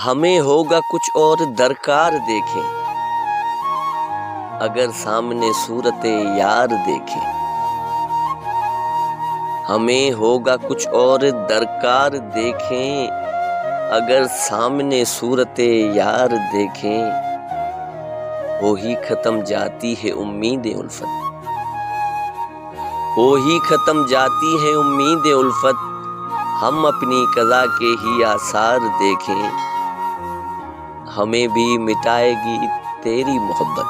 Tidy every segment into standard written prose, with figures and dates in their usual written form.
ہمیں ہوگا کچھ اور درکار دیکھیں، اگر سامنے صورت یار دیکھیں۔ ہمیں ہوگا کچھ اور درکار دیکھیں، اگر سامنے صورت یار دیکھیں۔ ہو ہی ختم جاتی ہے امید الفت، ہو ہی ختم جاتی ہے امید الفت، ہم اپنی قضا کے ہی آثار دیکھیں۔ ہمیں بھی مٹائے گی تیری محبت،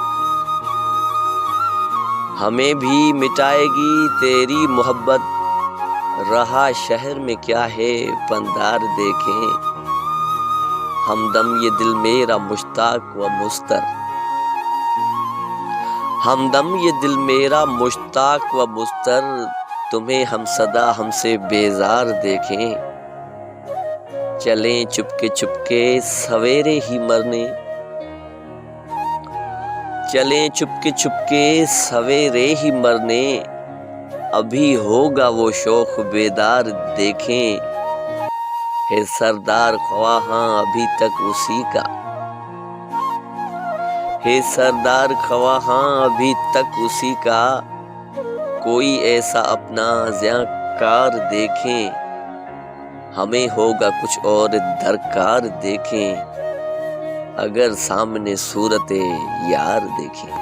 ہمیں بھی مٹائے گی تیری محبت، رہا شہر میں کیا ہے پندار دیکھیں۔ ہمدم یہ دل میرا مشتاق و مضطر، ہمدم یہ دل میرا مشتاق و مضطر، تمہیں ہم صدا ہم سے بیزار دیکھیں۔ چلیں چپکے سویرے ہی مرنے، چلیں چپکے سویرے ہی مرنے، ابھی ہوگا وہ شوق بیدار دیکھیں۔ ہے سردار خواہاں ابھی تک اسی کا، ہے سردار خواہاں ابھی تک اسی کا، کوئی ایسا اپنا زیاں کار دیکھیں۔ ہمیں ہوگا کچھ اور درکار دیکھیں، اگر سامنے صورت یار دیکھیں۔